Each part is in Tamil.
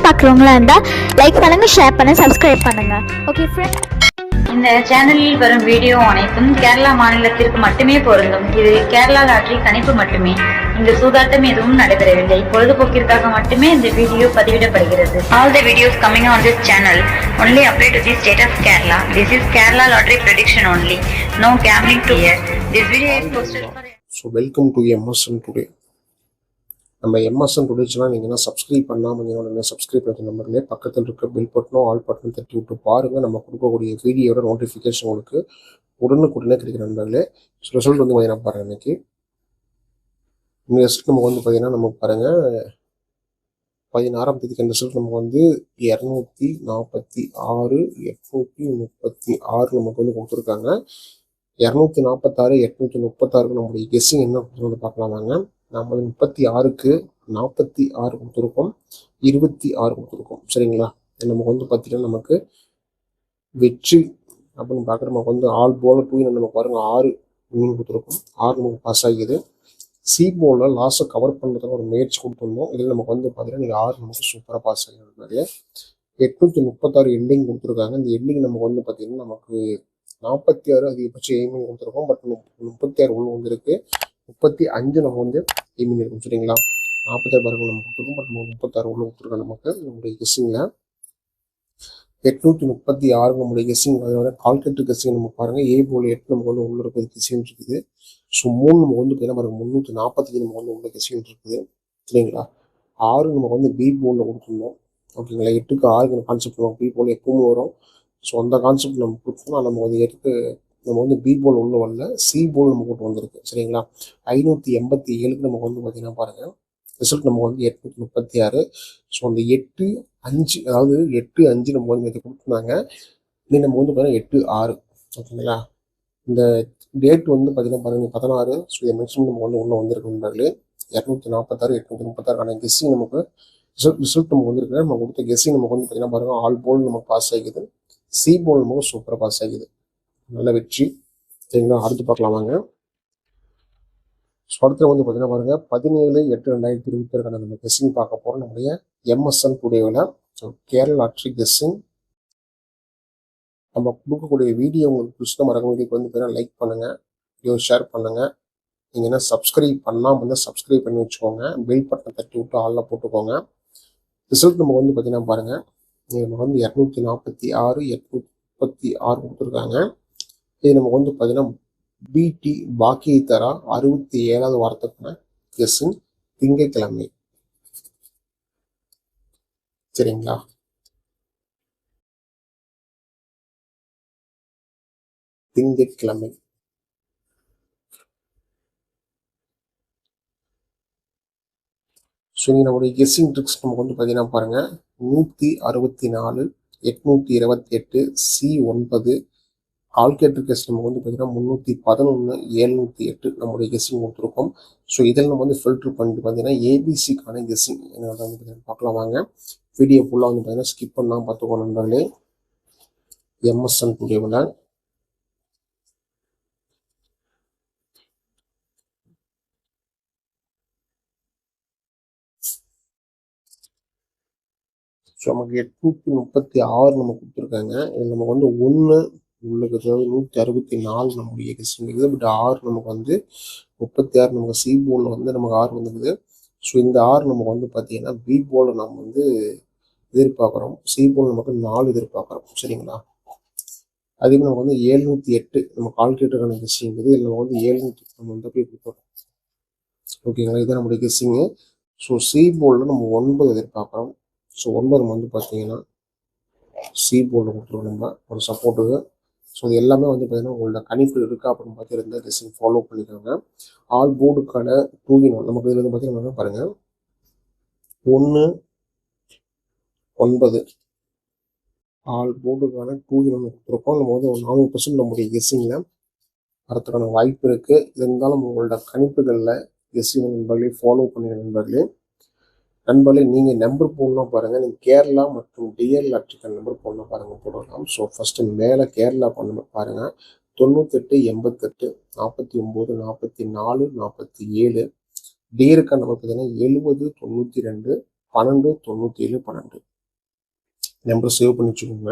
பார்க்குறவங்களா இருந்தால் லைக் பண்ணுங்கள், ஷேர் பண்ணுங்கள், சப்ஸ்கிரைப் பண்ணுங்கள். ஓகே ஃப்ரெண்ட்ஸ், இந்த சேனலில் வரும் வீடியோ அனைத்தும் கேரளா மாநிலத்திற்கு மட்டுமே பொருந்தும். இது கேரளா லாட்டரி கணிப்பு மட்டுமே. இங்கு சூதாட்டம் எதுவும் நடைபெறவில்லை. பொழுதுபோக்கிற்காக மட்டுமே இந்த video பதிவிடப்படுகிறது. All the videos coming on this channel only apply to the state of Kerala. This is Kerala lottery prediction only. No gambling to here. This video is posted for... So welcome to MSN Today. நம்ம எம்எஸ்என் டுடே சேனல் நீங்கள் என்ன சப்ஸ்கிரைப் பண்ணாமல் என்னோட சப்ஸ்கிரைப் பண்ணுற நம்பர்லேயே பக்கத்தில் இருக்க பெல் பட்டனோ ஆல் பட்டனும் தட்டி விட்டு பாருங்கள். நம்ம கொடுக்கக்கூடிய வீடியோட நோட்டிஃபிகேஷன் உங்களுக்கு உடனுக்குடனே கிடைக்கிற நண்பர்களே. ஸோ ரிசல்ட் வந்து பார்த்தீங்கன்னா பாருங்கள், இன்னைக்கு இந்த ரிசல்ட் நமக்கு வந்து பார்த்தீங்கன்னா நமக்கு பாருங்கள் 16ஆம் தேதிக்கு ரிசல்ட் நமக்கு வந்து 246 836 நமக்கு வந்து கொடுத்துருக்காங்க. 246 836 நம்முடைய கெஸ்ஸிங் என்ன வந்து பார்க்கலாமாங்க. நம்ம 36க்கு 46 கொடுத்துருக்கோம், 26 கொடுத்துருக்கோம். சரிங்களா, நமக்கு வந்து பார்த்தீங்கன்னா நமக்கு வெற்றி அப்படின்னு பார்க்குற நமக்கு வந்து ஆல் போல நமக்கு பாருங்க 6 மீன் கொடுத்துருக்கோம். 6 நமக்கு பாஸ் ஆகிது. சி போலில் லாஸை கவர் பண்ணுறதுக்கு ஒரு முயற்சி கொடுத்துருந்தோம். இதில் நமக்கு வந்து பார்த்தீங்கன்னா நீங்கள் 6 நமக்கு சூப்பராக பாஸ் ஆகிருந்தாங்க. 836 எண்டிங் கொடுத்துருக்காங்க. இந்த எண்டிங் நமக்கு வந்து பார்த்தீங்கன்னா நமக்கு 46 அதிகபட்சம் எய்மிங் கொடுத்துருக்கோம். பட் 36 உள்ள வந்துருக்கு. 35 நம்ம வந்து எய்மிங் இருக்கும். சரிங்களா, 46 பாருங்க நம்ம கொடுத்துருக்கோம். பட் 36 உள்ள கொடுத்துருக்கோம். நமக்கு நம்முடைய கெஸ்ஸிங்கில் 836 நம்முடைய கெஸ்ஸிங். அதோட கால்குலேட்டர் கெஸ்ஸிங் நம்ம பாருங்க. ஏ போல் 8 நமக்கு வந்து உள்ள இருக்கிறது கெஸ்ஸிங் இருக்குது. ஸோ 3 நமக்கு வந்து பார்த்தீங்கன்னா பாருங்க 345 நமக்கு வந்து உள்ள கெஸ்ஸிங் இருக்குது. சரிங்களா, 6 நமக்கு வந்து பி போலில் கொடுத்துருந்தோம். ஓகேங்களா, 8க்கு 6 கான்செப்ட் நம்ம பி போல் எப்பவுமே வரும். ஸோ அந்த கான்செப்ட் நம்ம கொடுத்தோம்னா நம்ம வந்து 8க்கு நம்ம வந்து பி போல் உள்ள வரல, சி போல் நம்ம கூட்டு வந்திருக்கு. சரிங்களா, 587க்கு நமக்கு வந்து பார்த்தீங்கன்னா பாருங்க ரிசல்ட் நமக்கு வந்து 836. ஸோ அந்த 8-5 அதாவது 8-5 நம்ம வந்து நேற்று கொடுத்துருந்தாங்க. இன்னும் நம்ம வந்து பாருங்க 8-6. ஓகேங்களா, இந்த டேட் வந்து பார்த்தீங்கன்னா பாருங்க 16. ஸோ இதை மென்ஷன் நம்ம வந்து உள்ள வந்திருக்குன்றாங்களே 246 836 கெஸ்ஸிங் நமக்கு ரிசல்ட் நமக்கு வந்துருக்கு. நம்ம கொடுத்த கெஸ்ஸிங் நமக்கு வந்து பார்த்தீங்கன்னா பாருங்க ஆல் போல் நமக்கு பாஸ் ஆகிக்குது. சி போல் நமக்கு சூப்பராக பாஸ் ஆகிக்குது. நல்ல வெற்றி. சரிங்களா, அடுத்து பார்க்கலாமாங்க. ஸோ அடுத்து வந்து பார்த்தீங்கன்னா பாருங்க 17/8/2022 நம்ம கெஸ்ஸிங் பார்க்க போகிறோம் நம்முடைய எம்எஸ்என் டுடேவில். ஸோ கேரளா லாட்டரி கெஸ்ஸிங் நம்ம கொடுக்கக்கூடிய வீடியோ உங்களுக்கு பிடிச்ச மறக்க வீடியோக்கு வந்து பார்த்தீங்கன்னா லைக் பண்ணுங்கள், வீடியோ ஷேர் பண்ணுங்கள். நீங்கள் என்ன சப்ஸ்கிரைப் பண்ணாமல் வந்து சப்ஸ்கிரைப் பண்ணி வச்சுக்கோங்க. பெல் பட்டனை தட்டி விட்டு ஆளில் போட்டுக்கோங்க. ரிசல்ட் நமக்கு வந்து பார்த்தீங்கன்னா பாருங்கள் நமக்கு வந்து 246 836 கொடுத்துருக்காங்க. இது நமக்கு வந்து பார்த்தீங்கன்னா பிடி பாக்கி தர 67வது வாரத்துக்கான கெஸ்ஸிங் திங்கட்கிழமை. சரிங்களா, திங்கட்கிழமை. ஸோ நம்மளுடைய கெஸ்ஸிங் ட்ரிக்ஸ் நமக்கு வந்து பார்த்தீங்கன்னா பாருங்க 164 828 C9 கால்குலேட்டர் கெஸ் நமக்கு வந்து பார்த்தீங்கன்னா 311 708 நம்மளுடைய கெஸ்ஸிங் கொடுத்துருக்கோம். ஸோ இதில் நம்ம வந்து ஃபில்டர் பண்ணிட்டு பார்த்தீங்கன்னா ஏபிசிக்கான கெஸ்ஸிங் என்னோட வந்து பார்த்தீங்கன்னா பார்க்கலாம் வாங்க. வீடியோ ஃபுல்லாக வந்து பார்த்தீங்கன்னா ஸ்கிப் பண்ணால் பார்த்துக்கோ நண்பர்களே. எம்எஸ்என் டுடேவில் ஸோ நமக்கு 836 நம்ம கொடுத்துருக்காங்க. இதில் நமக்கு வந்து 1 உள்ளுக்கு 164 நம்முடைய கெஸ்ஸிங் இருக்குது. பட் 6 நமக்கு வந்து 36 நமக்கு சி போலில் வந்து நமக்கு 6 வந்துருக்குது. ஸோ இந்த 6 நமக்கு வந்து பார்த்தீங்கன்னா பி போலில் நம்ம வந்து எதிர்பார்க்குறோம். சி போல் நமக்கு 4 எதிர்பார்க்குறோம். சரிங்களா, அதே நமக்கு வந்து 708 நம்ம கால்குலேட்டருக்கான கெஸ்ஸிங் இருக்குது. இதில் நம்ம வந்து 708 நம்ம வந்து அப்படியே கொடுக்குறோம். ஓகேங்களா, இதுதான் நம்முடைய கெஸ்ஸிங்கு. ஸோ சி போலில் நம்ம 9 எதிர்பார்க்குறோம். ஸோ 9 வந்து பார்த்தீங்கன்னா சி போர்டில் கொடுத்துருவோம் நம்ம ஒரு சப்போர்ட்டுக்கு. ஸோ இது எல்லாமே வந்து பார்த்தீங்கன்னா உங்களோட கணிப்பு இருக்கா அப்படின்னு பார்த்து இருந்தால் கெஸ்ஸிங் ஃபாலோ பண்ணிக்கோங்க. ஆல் போர்டுக்கான 2-in-1 நமக்கு இதில் வந்து பார்த்தீங்கன்னா பாருங்கள் 1 9 ஆல் போர்டுக்கான 2-in-1 கொடுத்துருக்கோம். நம்ம வந்து ஒரு 40% நம்முடைய கெஸ்ஸிங்கில் வரத்துக்கான வாய்ப்பு இருக்குது. இருந்தாலும் உங்களோட கணிப்புகளில் கெஸ்ஸிங் நண்பர்களே ஃபாலோ பண்ணுற நண்பர்களே நீங்கள் நம்பர் போடணும் பாருங்கள். நீங்கள் கேரளா மற்றும் டிஎல் லாட்டரிக்கான நம்பர் போடணும் பாருங்கள், போடலாம். ஸோ ஃபஸ்ட்டு மேலே கேரளா பண்ண பாருங்கள் 98 88 49 44 47. டிஎருக்கான நம்பர் பார்த்தீங்கன்னா 70 92 12 97 12. நம்பர் சேவ் பண்ணி வச்சுக்கோங்க.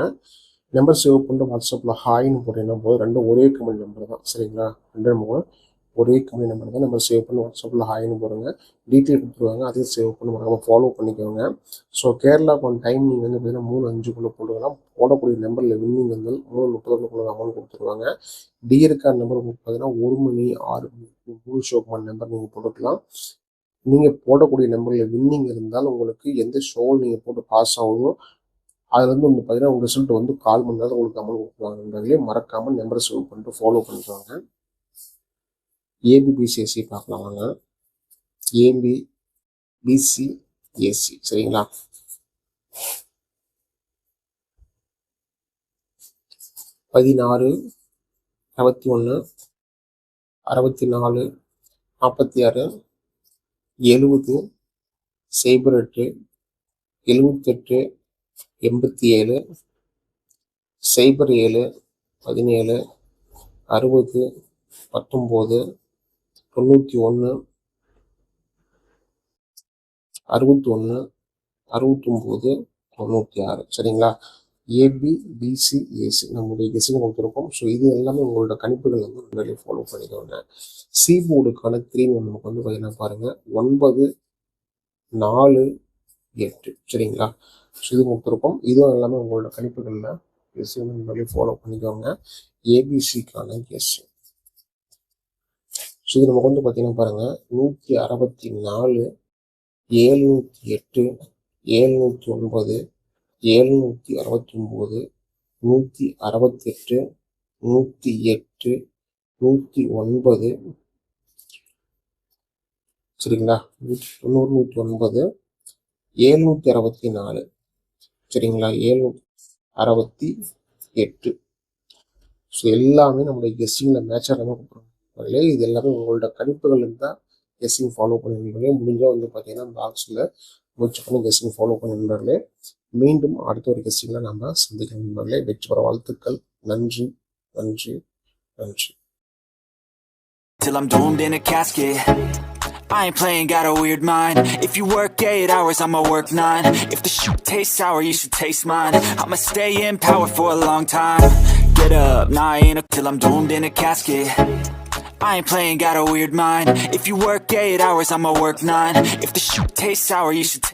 நம்பர் சேவ் பண்ணிட்டு வாட்ஸ்அப்பில் ஹாய்னு போட்டீங்கன்னா போதும். ரெண்டும் ஒரே கம்பெனி நம்பர் தான் சரிங்களா. ரெண்டு நம்ம ஒரே கம்பெனி நம்பர் தான். நம்பர் சேவ் பண்ணி வாட்ஸ்அப்பில் ஹாய்னு போடுங்க. டீட்டெயில் கொடுத்துருவாங்க, அதையும் சேவ் பண்ணி நம்ம ஃபாலோ பண்ணிக்கோங்க. ஸோ கேரளாவுக்கு ஒன் டைம் நீங்கள் வந்து பார்த்தீங்கன்னா 3-5 போட்டுக்கலாம். போடக்கூடிய நம்பரில் வின்னிங் இருந்தால் 3:30 அமௌண்ட் கொடுத்துருவாங்க. டிஆர் கார்டு நம்பர் பார்த்தீங்கன்னா 1 மணி 6 3 ஷோக்குமான நம்பர் நீங்கள் போட்டுக்கலாம். நீங்கள் போடக்கூடிய நம்பரில் வின்னிங் இருந்தால் உங்களுக்கு எந்த ஷோவில் நீங்கள் போட்டு பாஸ் ஆகுதோ அதில் வந்து பார்த்தீங்கன்னா உங்கள் ரிசல்ட் வந்து கால் மணி நேரம் உங்களுக்கு அமௌண்ட் கொடுத்துருவாங்கன்றதுலேயே மறக்காமல் நம்பரை சேவ் பண்ணிட்டு ஃபாலோ பண்ணிக்குவாங்க. ஏபிபிசிஎஸ்சி பார்க்கலாம் வாங்க. ஏபிபிசிஎஸ்சி சரிங்களா. 16 61 64 46 70 08 78 87 07 17 60 19 91 61 69 96 சரிங்களா. ஏபிபிசிஎஸ்சி நம்முடைய கெஸ்ஸிங் கொடுத்துருக்கோம். ஸோ இது எல்லாமே உங்களோட கணிப்புகள் வந்து முன்னாடியே ஃபாலோ பண்ணிக்கோங்க. சி போர்டுக்கான 3 நமக்கு வந்து பார்த்தீங்கன்னா பாருங்கள் 9 4 8 சரிங்களா. ஸோ இது கொடுத்துருக்கோம். இதுவும் எல்லாமே உங்களோட கணிப்புகளில் கெஸ்ஸிங் வந்து முன்னாடியே ஃபாலோ பண்ணிக்கோங்க. ஏபிசிக்கான கெஸ். ஸோ இது நமக்கு வந்து பார்த்தீங்கன்னா பாருங்கள் 164 708 709 769 168 108 109 சரிங்களா. 190 764 சரிங்களா. 768 ஸோ எல்லாமே நம்மளுடைய கெஸ்ஸிங்கில் மேட்சாக நம்ம கொடுக்குறோம். இது எல்லாமே உங்களோட கணிப்புகள் இருந்தால் கெஸ்ஸிங் ஃபாலோ பண்ணுவீங்களே. முடிஞ்சால் வந்து பார்த்தீங்கன்னா பாக்ஸில் முயற்சி பண்ணி கெஸ்ஸிங் ஃபாலோ பண்ணுவீங்களே. மீண்டும் அடுத்த ஒரு கெஸ்ஸிங்கில் நம்ம சந்திக்கணும். வெற்றி பெற வாழ்த்துக்கள். நன்றி நன்றி நன்றி. Till I'm doomed in a casket, I ain't playing, got a weird mind. If you work 8 hours, I'ma work 9. If the shoot tastes sour, you should taste mine. I'ma stay in power for a long time. Get up, nah I ain't till I'm doomed in a casket. I ain't playing, got a weird mind. If you work 8 hours, I'ma work 9. If the shoot tastes sour, you should